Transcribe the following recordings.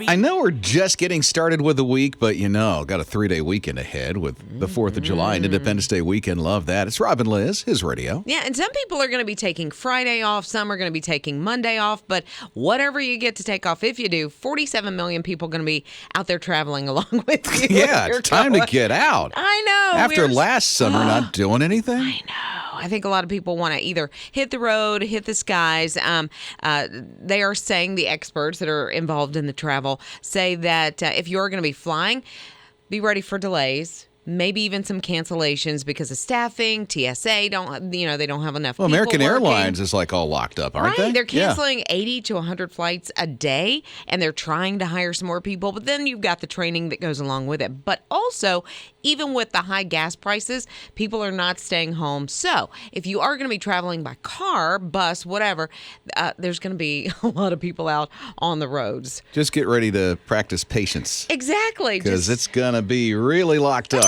I know we're just getting started with the week, but got a 3-day weekend ahead with the 4th of July and Independence Day weekend. Love that. It's Rob and Liz, his radio. Yeah, and some people are going to be taking Friday off. Some are going to be taking Monday off. But whatever you get to take off, if you do, 47 million people are going to be out there traveling along with you. Yeah, it's time to get out. I know. After last summer not doing anything. I know. I think a lot of people want to either hit the road, hit the skies. They are saying, the experts that are involved in the travel say that if you're going to be flying, be ready for delays. Maybe even some cancellations because of staffing. TSA they don't have enough. Well, people American working. Airlines is like all locked up, aren't they? Right, they're canceling 80 to 100 flights a day, and they're trying to hire some more people. But then you've got the training that goes along with it. But also, even with the high gas prices, people are not staying home. So if you are going to be traveling by car, bus, whatever, there's going to be a lot of people out on the roads. Just get ready to practice patience. Exactly. Because it's going to be really locked up.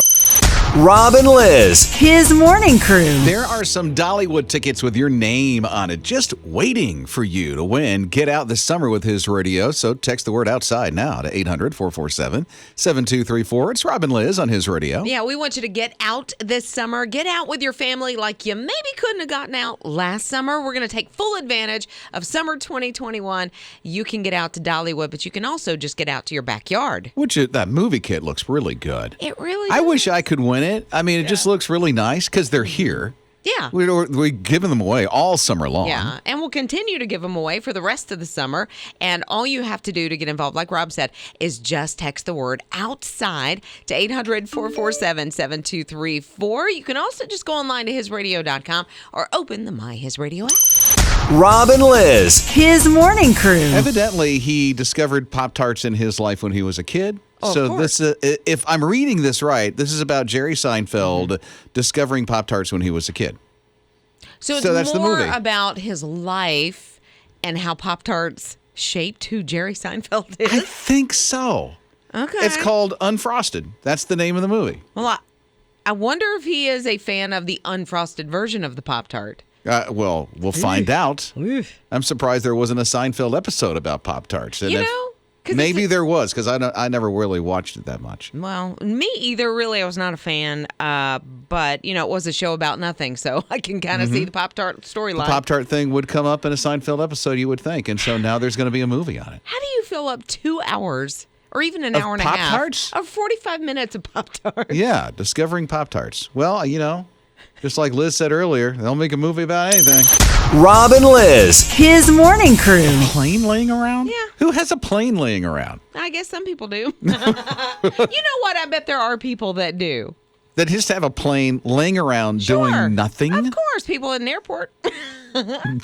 Rob and Liz, his morning crew. There are some Dollywood tickets with your name on it just waiting for you to win. Get out this summer with his radio. So text the word outside now to 800-447-7234. It's Rob and Liz on his radio. Yeah, we want you to get out this summer. Get out with your family like you maybe couldn't have gotten out last summer. We're going to take full advantage of summer 2021. You can get out to Dollywood, but you can also just get out to your backyard. That movie kit looks really good. It really I does. wish I could win it. I mean, it just looks really nice because they're here. Yeah. We're giving them away all summer long. Yeah, and we'll continue to give them away for the rest of the summer. And all you have to do to get involved, like Rob said, is just text the word outside to 800-447-7234. You can also just go online to hisradio.com or open the My His Radio app. Rob and Liz, his morning crew. Evidently, he discovered Pop-Tarts in his life when he was a kid. Oh, so this, if I'm reading this right, this is about Jerry Seinfeld discovering Pop-Tarts when he was a kid. So it's that's more the movie. about his life and how Pop-Tarts shaped who Jerry Seinfeld is. I think so. Okay. It's called Unfrosted. That's the name of the movie. Well, I wonder if he is a fan of the unfrosted version of the Pop-Tart. Well, we'll find out. I'm surprised there wasn't a Seinfeld episode about Pop-Tarts. And maybe there was, because I never really watched it that much. Well, me either, really. I was not a fan. But, it was a show about nothing, so I can kind of see the Pop-Tart storyline. The Pop-Tart thing would come up in a Seinfeld episode, you would think. And so now there's going to be a movie on it. How do you fill up 2 hours or even an hour and a half Pop-Tarts? of 45 minutes of Pop-Tarts? Yeah, discovering Pop-Tarts. Well, just like Liz said earlier, they'll make a movie about anything. Rob and Liz, his morning crew. Plane laying around? Yeah. Who has a plane laying around? I guess some people do. You know what? I bet there are people that do. That just have a plane laying around doing nothing? Of course, people in an airport.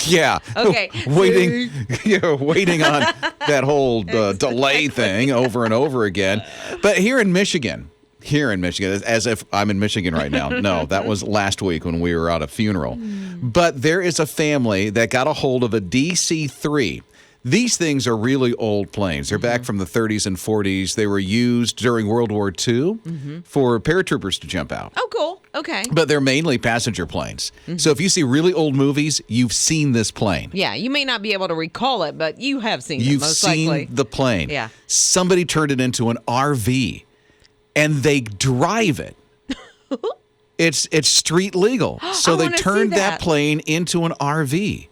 Yeah. Okay. Waiting on that whole delay thing over and over again. But here in Michigan, as if I'm in Michigan right now. No, that was last week when we were at a funeral. But there is a family that got a hold of a DC-3. These things are really old planes. They're back from the 30s and 40s. They were used during World War II for paratroopers to jump out. Oh, cool. Okay. But they're mainly passenger planes. So if you see really old movies, you've seen this plane. Yeah, you may not be able to recall it, but you have seen it, You've most seen likely. the plane. Yeah. Somebody turned it into an RV, and they drive it. It's street legal. So they turned that plane into an RV.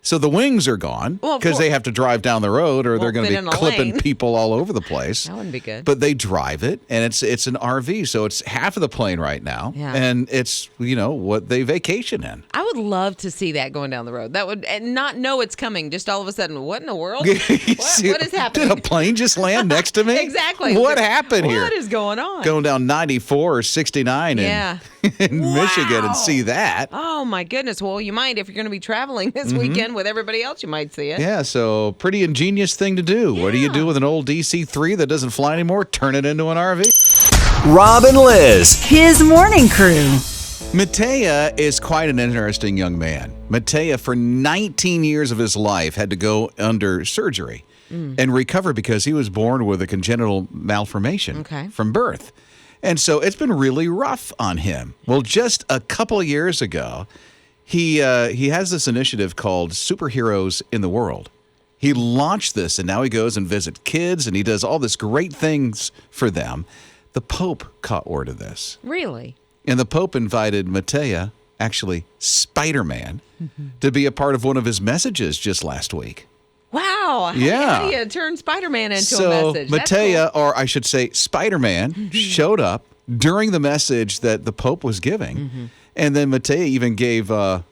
So the wings are gone because they have to drive down the road or they're going to be clipping people all over the place. That wouldn't be good. But they drive it, and it's an RV. So it's half of the plane right now. Yeah. And it's, what they vacation in. I would love to see that going down the road. That would, and not know it's coming. Just all of a sudden, what in the world? What is happening? Did a plane just land next to me? Exactly. What happened here? What is going on? Going down 94 or 69 in Michigan and see that. Oh, my goodness. Well, you might, if you're going to be traveling this weekend with everybody else, you might see it. Yeah, so pretty ingenious thing to do. Yeah. What do you do with an old DC-3 that doesn't fly anymore? Turn it into an RV. Rob and Liz, his morning crew. Matea is quite an interesting young man. Matea, for 19 years of his life, had to go under surgery and recover because he was born with a congenital malformation from birth. And so it's been really rough on him. Well, just a couple of years ago, he has this initiative called Superheroes in the World. He launched this, and now he goes and visits kids, and he does all this great things for them. The Pope caught word of this. Really? And the Pope invited Mattea, actually Spider-Man, to be a part of one of his messages just last week. Wow. Yeah. How do you turn Spider-Man into a So message? That's Mattea, or I should say Spider-Man, showed up during the message that the Pope was giving. And then Mattea even gave the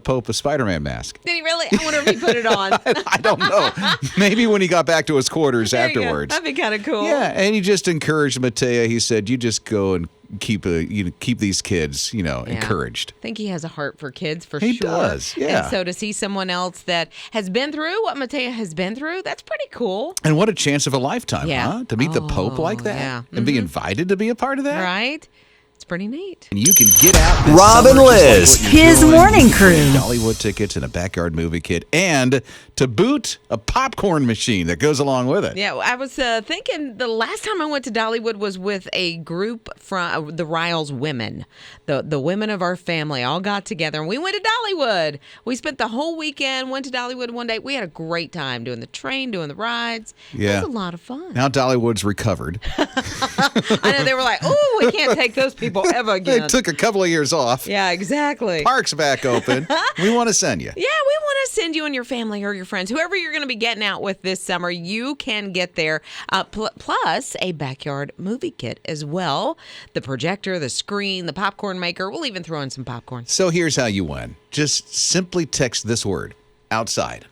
Pope a Spider-Man mask. Did he really? I wonder if he put it on. I don't know. Maybe when he got back to his quarters There you go. afterwards. That'd be kind of cool. Yeah, and he just encouraged Mattea. He said, "You just go and keep these kids, encouraged." I think he has a heart for kids, for He sure. does, yeah. And so to see someone else that has been through what Mattea has been through, that's pretty cool. And what a chance of a lifetime, Yeah. huh? To meet the Pope like that yeah. and be invited to be a part of that. Right? It's pretty neat. And you can get out this Rob and summer just like Liz, what you're his doing. morning You can crew. get Dollywood tickets and a backyard movie kit, and to boot, a popcorn machine that goes along with it. Yeah, I was thinking the last time I went to Dollywood was with a group from the Riles women. The women of our family all got together, and we went to Dollywood. We spent the whole weekend, went to Dollywood one day. We had a great time doing the train, doing the rides. Yeah. It was a lot of fun. Now Dollywood's recovered. I know they were like, "Oh, we can't take those people ever again." They took a couple of years off. Yeah, exactly. Park's back open. We want to send you. Yeah, we want to send you and your family or your friends, whoever you're going to be getting out with this summer, you can get there. Plus a backyard movie kit as well. The projector, the screen, the popcorn maker. We'll even throw in some popcorn. So here's how you win. Just simply text this word, outside.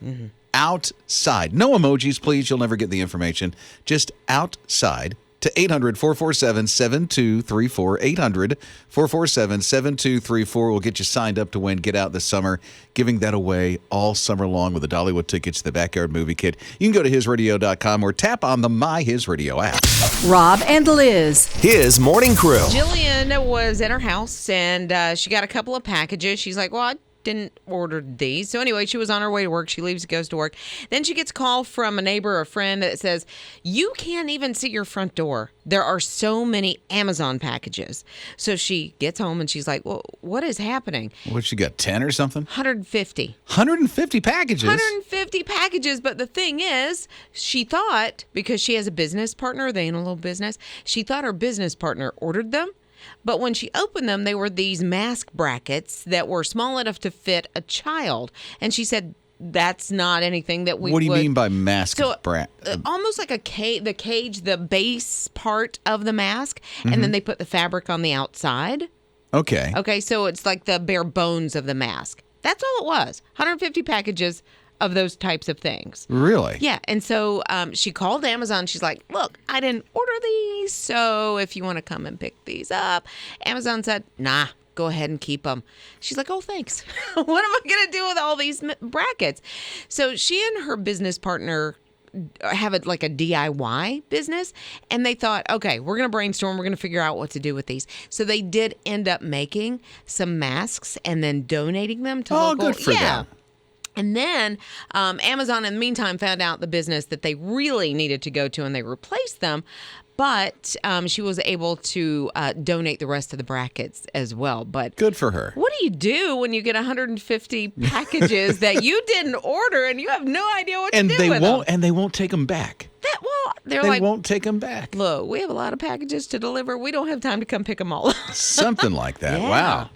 Outside. No emojis, please. You'll never get the information. Just outside to 800-447-7234. 800-447-7234 will get you signed up to win Get Out this summer, giving that away all summer long with the Dollywood tickets, the backyard movie kit. You can go to hisradio.com or tap on the My His Radio app. Rob and Liz. His morning crew. Jillian was at her house and she got a couple of packages. She's like, well, I didn't order these. So anyway, she was on her way to work. She leaves, goes to work. Then she gets a call from a neighbor or a friend that says, you can't even see your front door. There are so many Amazon packages. So she gets home and she's like, well, what is happening? What, she got 10 or something? 150. 150 packages? 150 packages. But the thing is, she thought, because she has a business partner, they own a little business, she thought her business partner ordered them. But when she opened them, they were these mask brackets that were small enough to fit a child. And she said, that's not anything that we What do you would. mean by mask Almost like the cage, the base part of the mask. And then they put the fabric on the outside. Okay. Okay, so it's like the bare bones of the mask. That's all it was. 150 packages of those types of things. Really? Yeah, and so she called Amazon. She's like, look, I didn't order these, so if you want to come and pick these up. Amazon said, nah, go ahead and keep them. She's like, oh, thanks. What am I going to do with all these brackets? So she and her business partner have a DIY business, and they thought, okay, we're going to brainstorm. We're going to figure out what to do with these. So they did end up making some masks and then donating them to local. Good for them. And then Amazon, in the meantime, found out the business that they really needed to go to, and they replaced them. But she was able to donate the rest of the brackets as well. But Good for her. what do you do when you get 150 packages that you didn't order and you have no idea what to do with them? And they won't take them back. They're They like, won't take them back. look, we have a lot of packages to deliver. We don't have time to come pick them all up. Something like that. Yeah. Wow.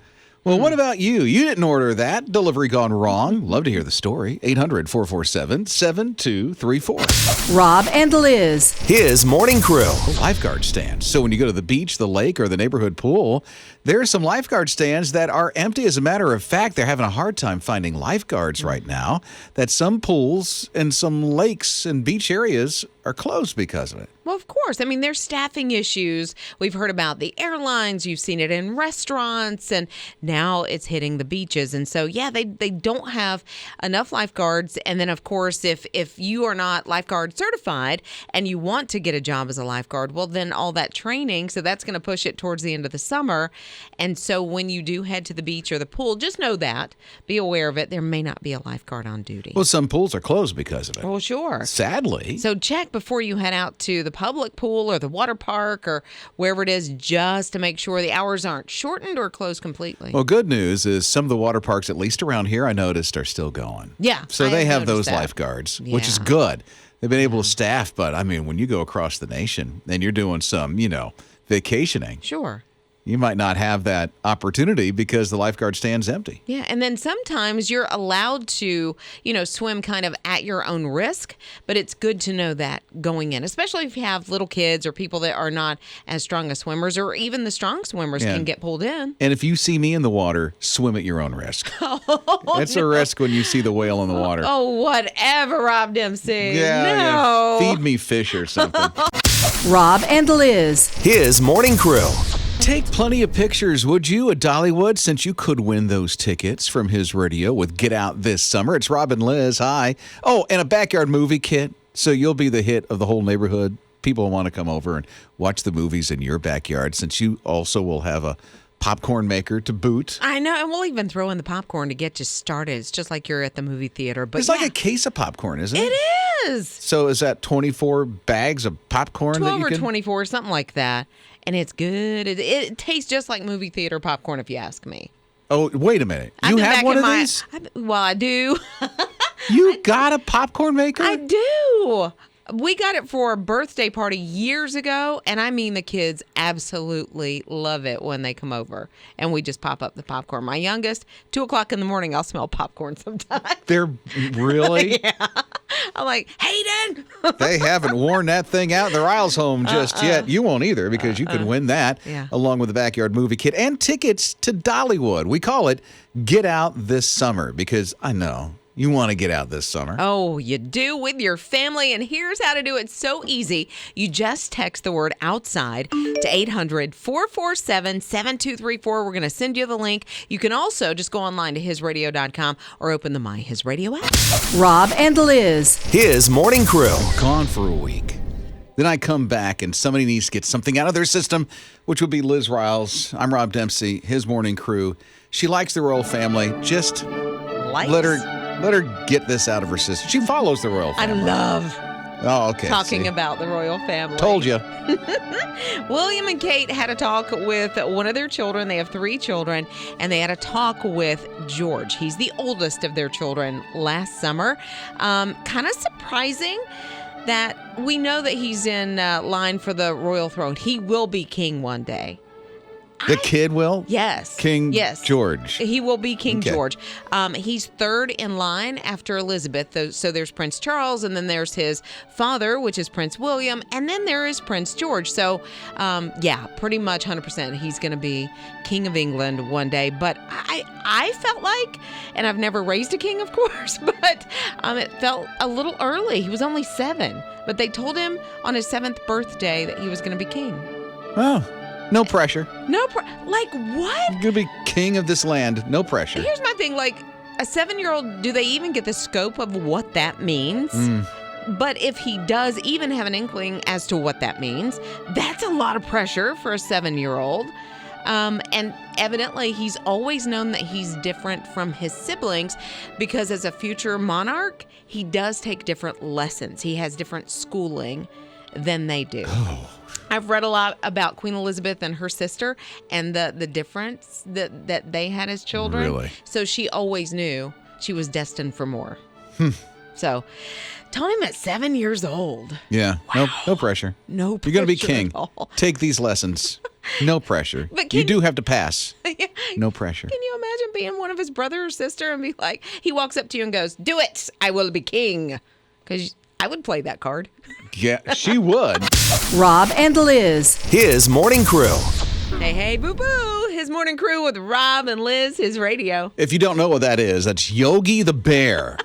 Well, what about you? You didn't order that. Delivery gone wrong. Love to hear the story. 800-447-7234. Rob and Liz. His morning crew. Lifeguard stands. So when you go to the beach, the lake, or the neighborhood pool, there are some lifeguard stands that are empty. As a matter of fact, they're having a hard time finding lifeguards right now. That some pools and some lakes and beach areas are closed because of it. Well, of course. I mean, there's staffing issues. We've heard about the airlines. You've seen it in restaurants. And now it's hitting the beaches. And so, yeah, they don't have enough lifeguards. And then, of course, if you are not lifeguard certified and you want to get a job as a lifeguard, well, then all that training, so that's going to push it towards the end of the summer. And so when you do head to the beach or the pool, just know that. Be aware of it. There may not be a lifeguard on duty. Well, some pools are closed because of it. Well, sure. Sadly. So check before you head out to the public pool or the water park or wherever it is, just to make sure the hours aren't shortened or closed completely. Well, good news is some of the water parks, at least around here, I noticed, are still going. Yeah, So I they have noticed those that. lifeguards, which is Yeah. good. They've been able to staff, but I mean, when you go across the nation and you're doing some, vacationing, Sure. you might not have that opportunity because the lifeguard stand's empty. Yeah, and then sometimes you're allowed to, swim kind of at your own risk, but it's good to know that going in, especially if you have little kids or people that are not as strong as swimmers, or even the strong swimmers Yeah. can get pulled in. And if you see me in the water, swim at your own risk. It's a risk when you see the whale in the water. Oh, whatever, Rob Dempsey. Yeah, No. feed me fish or something. Rob and Liz. His morning crew. Take plenty of pictures, would you, at Dollywood, since you could win those tickets from His Radio with Get Out this summer. It's Rob and Liz. Hi. Oh, and a backyard movie kit. So you'll be the hit of the whole neighborhood. People want to come over and watch the movies in your backyard, since you also will have a popcorn maker to boot. I know, and we'll even throw in the popcorn to get you started. It's just like you're at the movie theater. But It's like a case of popcorn, isn't it? It is. So is that 24 bags of popcorn? 12 that you or can... 24, something like that. And it's good. It tastes just like movie theater popcorn, if you ask me. Oh, wait a minute. I've You been have back one in of my- these? Well, I do. You got a popcorn maker? I do. We got it for a birthday party years ago, and I mean the kids absolutely love it when they come over, and we just pop up the popcorn. My youngest, 2 o'clock in the morning, I'll smell popcorn sometimes. They're really? I'm like, Hayden! They haven't worn that thing out in their aisles home just yet. You won't either, because you could win that Yeah. along with the backyard movie kit and tickets to Dollywood. We call it Get Out this summer because I know you want to get out this summer. Oh, you do with your family, and here's how to do it so easy. You just text the word outside to 800-447-7234. We're going to send you the link. You can also just go online to hisradio.com or open the My His Radio app. Rob and Liz. His morning crew. Gone for a week. Then I come back and somebody needs to get something out of their system, which would be Liz Riles. I'm Rob Dempsey, his morning crew. She likes the royal family. Just let her get this out of her system. She follows the royal I family. love Oh, okay. talking see. about the royal family. Told you. William and Kate had a talk with one of their children. They have 3 children, and they had a talk with George. He's the oldest of their children last summer. Kind of surprising that we know that he's in line for the royal throne. He will be king one day. The kid will? Yes. King yes. George. He will be King Okay. George. He's 3rd in line after Elizabeth. So there's Prince Charles, and then there's his father, which is Prince William, and then there is Prince George. So, yeah, pretty much 100% he's going to be King of England one day. But I felt like, and I've never raised a king, of course, but it felt a little early. He was only 7, but they told him on his 7th birthday that he was going to be king. Oh, no pressure. Like what? You're going to be king of this land. No pressure. Here's my thing, like a 7-year-old, do they even get the scope of what that means? But if he does even have an inkling as to what that means, that's a lot of pressure for a 7-year-old. And evidently he's always known that he's different from his siblings because as a future monarch, he does take different lessons. He has different schooling than they do. I've read a lot about Queen Elizabeth and her sister and the difference that they had as children. Really? So she always knew she was destined for more. So told him at 7 years old. Yeah. No pressure. No pressure. You're going to be king. at all. Take these lessons. No pressure. But You can- do have to pass. No pressure. Can you imagine being one of his brother or sister and be like, he walks up to you and goes, "Do it. I will be king." Because I would play that card. Yeah, she would. Rob and Liz. His morning crew. Hey, boo-boo. His morning crew with Rob and Liz, his radio. If you don't know what that is, that's Yogi the Bear.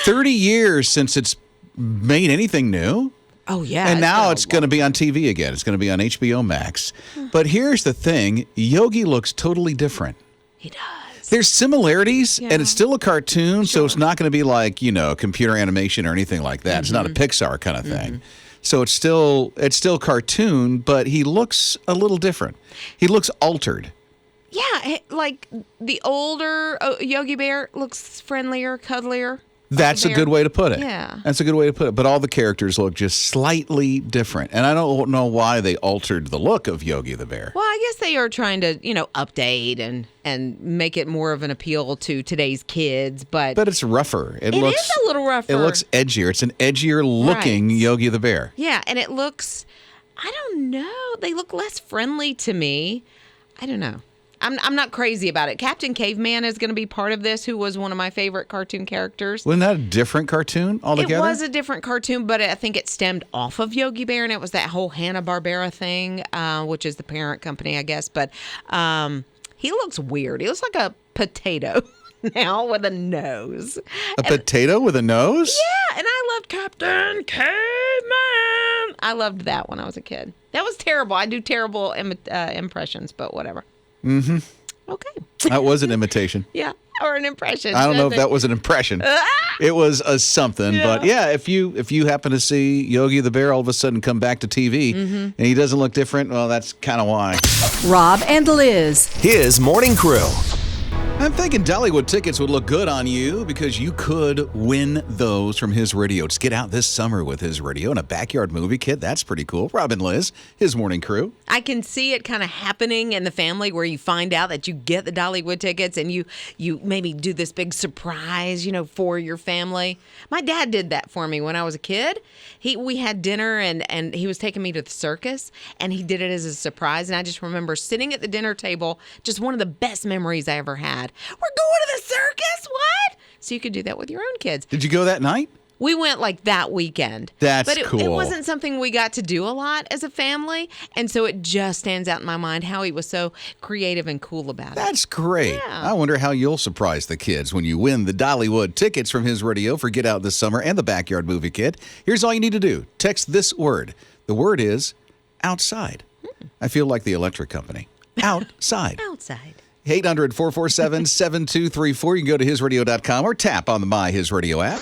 30 years since it's made anything new. Oh, yeah. And now it's going to be on TV again. It's going to be on HBO Max. But here's the thing. Yogi looks totally different. He does. There's similarities, Yeah. and it's still a cartoon, so it's not going to be like, computer animation or anything like that. It's not a Pixar kind of thing. So it's still cartoon, but he looks a little different. He looks altered. Yeah, like the older Yogi Bear looks friendlier, cuddlier. That's a bear. good way to put it. Yeah. That's a good way to put it. But all the characters look just slightly different. And I don't know why they altered the look of Yogi the Bear. Well, I guess they are trying to, update and make it more of an appeal to today's kids, but But it's rougher. It is looks a little rougher. It looks edgier. It's an edgier looking Right. Yogi the Bear. Yeah, and it looks, I don't know, they look less friendly to me. I don't know. I'm not crazy about it. Captain Caveman is going to be part of this, who was one of my favorite cartoon characters. Wasn't that a different cartoon altogether? It was a different cartoon, but I think it stemmed off of Yogi Bear, and it was that whole Hanna-Barbera thing, which is the parent company, I guess. But he looks weird. He looks like a potato now with a nose. A potato with a nose? Yeah, and I loved Captain Caveman. I loved that when I was a kid. That was terrible. I do terrible impressions, but whatever. Mm-hmm. Okay. That was an imitation. Yeah, or an impression. I don't know if that was an impression. It was a something, but yeah, if you happen to see Yogi the Bear all of a sudden come back to TV and he doesn't look different, well, that's kind of why. Rob and Liz. His Morning Crew. I'm thinking Dollywood tickets would look good on you because you could win those from His Radio. Just get out this summer with His Radio and a backyard movie kit. That's pretty cool. Rob and Liz, His Morning Crew. I can see it kind of happening in the family where you find out that you get the Dollywood tickets and you maybe do this big surprise, for your family. My dad did that for me when I was a kid. We had dinner and he was taking me to the circus and he did it as a surprise. And I just remember sitting at the dinner table, just one of the best memories I ever had. We're going to the circus? What? So you could do that with your own kids. Did you go that night? We went like that weekend. That's but cool. It wasn't something we got to do a lot as a family. And so it just stands out in my mind how he was so creative and cool about it. That's great. Yeah. I wonder how you'll surprise the kids when you win the Dollywood tickets from His Radio for Get Out this summer and the Backyard Movie Kit. Here's all you need to do. Text this word. The word is outside. I feel like the electric company. Outside. Outside. 800-447-7234. You can go to hisradio.com or tap on the My His Radio app.